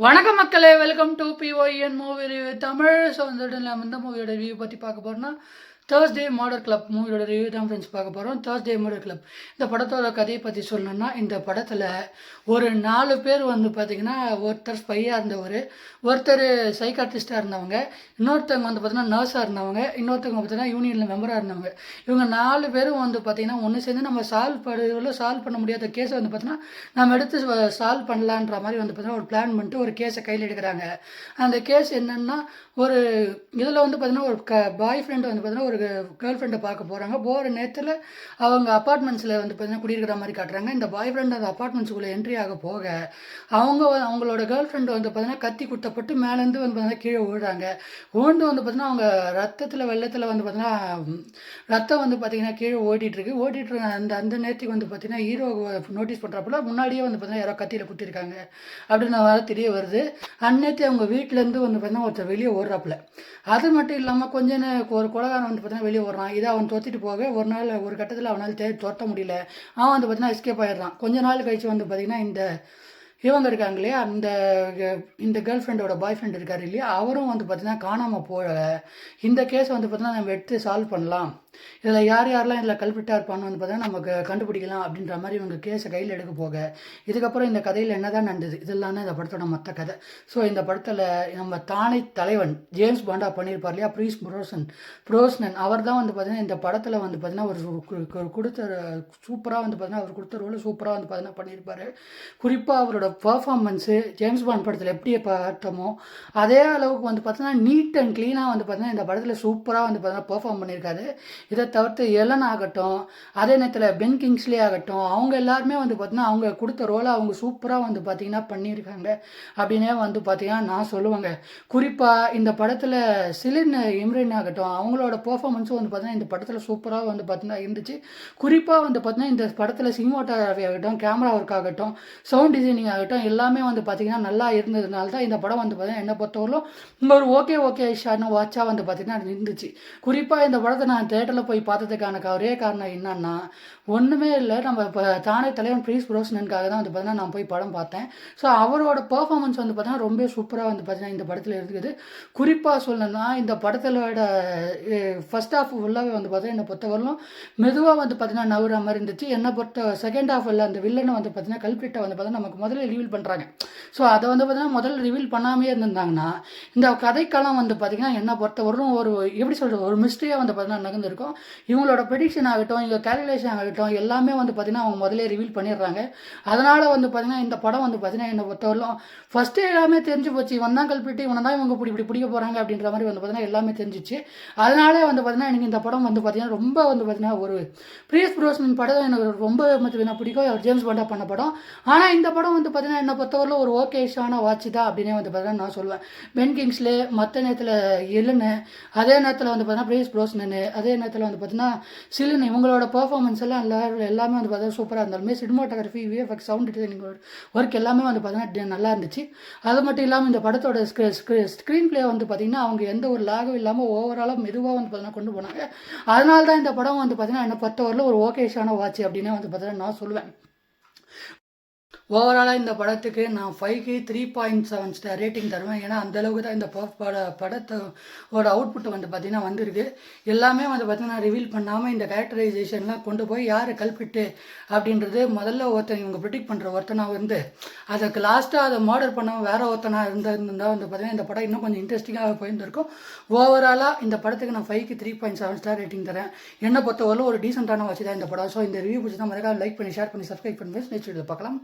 வணக்கம் மக்களே, welcome to BYN movie review Tamil. So வந்துட்டு நம்ம இந்த மூவியோட ரிவ்யூ பற்றி பார்க்க போகிறோம்னா தேர்ஸ்டே மர்டர் கிளப் மூவியோட ரிவ்யூ தான் ஃப்ரெண்ட்ஸ் பார்க்க போகிறோம். தேர்ஸ்டே மர்டர் கிளப் இந்த படத்தோட கதையை பற்றி சொல்லணும்னா, இந்த படத்தில் ஒரு 4 பேர் வந்து பார்த்திங்கன்னா, ஒருத்தர் ஸ்பையாக இருந்தவர், ஒருத்தர் சைக்காட்ரிஸ்டாக இருந்தவங்க, இன்னொருத்தவங்க வந்து பார்த்திங்கன்னா நர்ஸாக இருந்தவங்க, இன்னொருத்தவங்க பார்த்திங்கன்னா யூனியனில் மெம்பராக இருந்தவங்க. இவங்க 4 பேரும் வந்து பார்த்திங்கன்னா ஒன்று சேர்ந்து நம்ம சால்வ் பண்ண முடியாத கேஸை வந்து பார்த்திங்கன்னா நம்ம எடுத்து சால்வ் பண்ணலான்ற மாதிரி வந்து பார்த்திங்கன்னா ஒரு பிளான் பண்ணிட்டு ஒரு கேஸை கையில் எடுக்கிறாங்க. அந்த கேஸ் என்னென்னா, ஒரு இதில் வந்து பார்த்திங்கன்னா ஒரு பாய் ஃப்ரெண்டு வந்து பார்த்திங்கன்னா ஒரு கேர்ள் ஃப்ரெண்டை பார்க்க போகிறாங்க. போகிற நேரத்தில் அவங்க அப்பார்ட்மெண்ட்ஸில் வந்து பார்த்திங்கன்னா குடியிருக்கிற மாதிரி காட்டுறாங்க. இந்த பாய் ஃப்ரெண்ட் அந்த அப்பார்ட்மெண்ட்ஸுக்குள்ளே என்ட்ரி ஆக போக அவங்களோட கேர்ள் ஃப்ரெண்டு வந்து பார்த்திங்கன்னா கத்தி குத்தப்பட்டு மேலேருந்து வந்து பார்த்திங்கன்னா கீழே விழுறாங்க. விழுந்து வந்து பார்த்திங்கன்னா அவங்க வெள்ளத்தில் வந்து பார்த்திங்கன்னா ரத்தம் வந்து பார்த்திங்கன்னா கீழே ஓடிட்டுருக்கு. அந்த அந்த நேரத்துக்கு வந்து பார்த்திங்கன்னா ஹீரோ நோட்டீஸ் பண்ணுறப்பல முன்னாடியே வந்து பார்த்திங்கன்னா யாரோ கத்தியில் குத்திருக்காங்க அப்படின்னு தெரிய வருது. அந்நேரத்து அவங்க வீட்டிலேருந்து வந்து பார்த்திங்கன்னா ஒருத்தர் வெளியே ஓடுறாப்புல. அது மட்டும் இல்லாமல் ஒரு கொலகாரன் வந்து பார்த்திங்கன்னா வெளியே ஓடுறான். இதை அவன் தொத்திட்டு போக ஒரு கட்டத்தில் அவனால் துரத்த முடியல. அவன் வந்து பார்த்திங்கன்னா எஸ்கேப் ஆகிடுறான். கொஞ்ச நாள் கழிச்சு வந்து பார்த்திங்கன்னா இவங்க இருக்காங்க இல்லையா, இந்த கேர்ள் ஃப்ரெண்டோட பாய் ஃப்ரெண்ட் இருக்கார் இல்லையா, அவரும் வந்து பார்த்திங்கன்னா காணாமல் போக இந்த கேஸை வந்து பார்த்திங்கன்னா நம்ம எடுத்து சால்வ் பண்ணலாம், இதில் யாரெல்லாம் இதில் கல்பிட்டாக இருப்பான்னு வந்து பார்த்தீங்கன்னா நமக்கு கண்டுபிடிக்கலாம் அப்படின்ற மாதிரி இவங்க கேஸை கையில் எடுக்க போக, இதுக்கப்புறம் இந்த கதையில் என்ன தான் நடந்தது இதெல்லாம் இந்த படத்தோட மற்ற கதை. ஸோ இந்த படத்தில் நம்ம தானே தலைவன் ஜேம்ஸ் பாண்டா பண்ணியிருப்பார் இல்லையா, ப்ரோஸ்னன் அவர் தான் வந்து பார்த்திங்கன்னா இந்த படத்தில் வந்து பார்த்திங்கன்னா ஒரு கொடுத்த சூப்பராக வந்து பார்த்திங்கன்னா அவர் கொடுத்த ரோல் சூப்பராக வந்து பார்த்திங்கன்னா பண்ணியிருப்பார். குறிப்பாக அவரோட பர்ஃபார்மன்ஸு ஜேம்ஸ் பாண்ட் படத்தில் எப்படி பார்த்தோமோ அதே அளவுக்கு வந்து பார்த்தீங்கன்னா நீட் அண்ட் க்ளீனாக வந்து பார்த்தீங்கன்னா இந்த படத்தில் சூப்பராக வந்து பார்த்தீங்கன்னா பெர்ஃபார்ம் பண்ணியிருக்காரு. இதை தவிர்த்து எலன் ஆகட்டும், அதே நேரத்தில் பென் கிங்ஸ்லே ஆகட்டும், அவங்க எல்லாருமே வந்து பார்த்தீங்கன்னா அவங்க கொடுத்த ரோலை அவங்க சூப்பராக வந்து பார்த்திங்கன்னா பண்ணியிருக்காங்க அப்படின்னே வந்து பார்த்திங்கன்னா நான் சொல்லுவாங்க. குறிப்பாக இந்த படத்தில் சிலின் இம்ரன் ஆகட்டும், அவங்களோட பெர்ஃபார்மன்ஸும் வந்து பார்த்திங்கன்னா இந்த படத்தில் சூப்பராக வந்து பார்த்திங்கன்னா இருந்துச்சு. குறிப்பாக வந்து பார்த்திங்கன்னா இந்த படத்தில் சினிமாட்டோகிராஃபி ஆகட்டும், கேமரா ஒர்க் ஆகட்டும், சவுண்ட் டிசைனிங் ஆகட்டும் எல்லாமே வந்து பார்த்திங்கன்னா நல்லா இருந்ததுனால தான் இந்த படம் வந்து பார்த்திங்கன்னா என்னை பொறுத்தவரைக்கும் ஒரு ஓகே ஷான வாட்சாக வந்து பார்த்திங்கன்னா இருந்துச்சு. குறிப்பாக இந்த படத்தை நான் தேட்டரில் போய் பார்த்ததுக்கான ஒரே காரணம் என்னன்னா, ஒன்றுமே இல்லை, நம்ம இப்போ தானே தலைவன் ப்ரோஸ்னனுக்காக தான் வந்து பார்த்திங்கன்னா நான் போய் படம் பார்த்தேன். ஸோ அவரோட பர்ஃபார்மன்ஸ் வந்து பார்த்திங்கன்னா ரொம்ப சூப்பராக வந்து பார்த்திங்கன்னா இந்த படத்தில் இருக்குது. குறிப்பாக சொல்லணும்னா இந்த படத்திலோட ஃபர்ஸ்ட் ஹாஃப் ஃபுல்லாகவே வந்து பார்த்திங்கன்னா என்னை பொறுத்தவரைக்கும் மெதுவாக வந்து பார்த்திங்கன்னா நவுற மாதிரி இருந்துச்சு. என்னை பொறுத்த செகண்ட் ஹாஃப் இல்லை, அந்த வில்லனை வந்து பார்த்திங்கன்னா கல்பிரிட்டை வந்து பார்த்திங்கன்னா நமக்கு முதல்ல ரிவீல் பண்ணுறாங்க. ஸோ அதை வந்து பார்த்திங்கன்னா முதல்ல ரிவீல் பண்ணாமே இருந்திருந்தாங்கன்னா இந்த கதைக்காலம் வந்து பார்த்திங்கன்னா என்னை பொறுத்தவரைக்கும் ஒரு எப்படி சொல்கிறது, ஒரு மிஸ்ட்ரியாக வந்து பார்த்திங்கன்னா நகர்ந்துருக்கும். இவங்களோட ப்ரெடிக்ஷன் ஆகட்டும், இவங்க கேல்குலேஷன் ஆகட்டும் எல்லாமே வந்து பார்த்திங்கன்னா அவங்க முதலே ரிவீல் பண்ணிடுறாங்க. அதனால் வந்து பார்த்திங்கன்னா இந்த படம் வந்து பார்த்திங்கன்னா என்னை பொறுத்தவரைக்கும் ஃபஸ்ட்டு எல்லாமே தெரிஞ்சு போச்சு. இவன் தான் கல்பிட்டு, இவனை தான் இவங்க இப்படி பிடிக்க போகிறாங்க அப்படின்ற மாதிரி வந்து பார்த்திங்கன்னா எல்லாமே தெரிஞ்சிச்சு. அதனாலே வந்து பார்த்திங்கன்னா எனக்கு இந்த படம் வந்து பார்த்திங்கன்னா ரொம்ப வந்து பார்த்திங்கன்னா ஒரு ப்ரோஸ்னன் படம் எனக்கு ரொம்ப வந்து பிடிக்கும். அவர் ஜேம்ஸ் பாண்டா பண்ண படம். ஆனால் இந்த படம் வந்து பார்த்திங்கன்னா என்னை பொறுத்தவரைக்கும் ஒரு ஓகேஷான வாட்ச் தான் அப்படின்னே வந்து பார்த்திங்கன்னா நான் சொல்லுவேன். பென் கிங்ஸ்லே மற்ற நேரத்தில் எலுன்னு, அதே நேரத்தில் வந்து பார்த்திங்கன்னா ப்ரோஸ்னன், அதே நேரத்தில் வந்து பார்த்திங்கன்னா சிலின், இவங்களோட பர்ஃபார்மன்ஸ் எல்லாம் எல்லாமே வந்து பார்த்தீங்கன்னா சூப்பராக இருந்தாலுமே cinematography, VFX, sound designing work எல்லாமே வந்து பார்த்தீங்கன்னா நல்லா இருந்துச்சு. அது மட்டும் இல்லாமல் இந்த படத்தோட ஸ்க்ரீன் பிளே வந்து பார்த்திங்கன்னா அவங்க எந்த ஒரு லாகும் இல்லாமல் ஓவராலாக மெதுவாக வந்து பார்த்தீங்கன்னா கொண்டு போனாங்க. அதனால தான் இந்த படம் வந்து பார்த்திங்கன்னா என்னை பொறுத்தவரையில் ஒரு ஓகேஷான வாட்ச் அப்படின்னே வந்து பார்த்தீங்கன்னா நான் சொல்லுவேன். ஓவராலாக இந்த படத்துக்கு நான் 5க்கு 3.7 ஸ்டார் ரேட்டிங் தருவேன். ஏன்னா அந்தளவுக்கு தான் இந்த படத்தோட அவுட்புட் வந்து பார்த்திங்கன்னா வந்திருக்கு. எல்லாமே வந்து பார்த்திங்கன்னா ரிவீல் பண்ணாமல் இந்த கேரக்டரைசேஷன்லாம் கொண்டு போய் யார் கல்பிட்டு அப்படின்றது முதல்ல இவங்க ப்ரிடிக்ட் பண்ணுற ஒருத்தனாக இருந்து அதுக்கு லாஸ்ட்டாக அதை மர்டர் பண்ணாமல் வேறு ஒருத்தனாக இருந்தால் வந்து பார்த்திங்கன்னா இந்த படம் இன்னும் கொஞ்சம் இன்ட்ரெஸ்டிங்காக போயிருந்திருக்கும். ஓவராலாக இந்த படத்துக்கு நான் 5க்கு 3.7 ஸ்டார் ரேட்டிங் தரேன். என்னை பொறுத்தவரை ஒரு டீசெண்டான வச்சு தான் இந்த படம். ஸோ இந்த ரிவ்யூ பிடிச்சி தான் மறக்காம லைக் பண்ணி, ஷேர் பண்ணி, சப்ஸ்கிரைப் பண்ணி நெக்ஸ்ட் வீடியோ பார்க்கலாம்.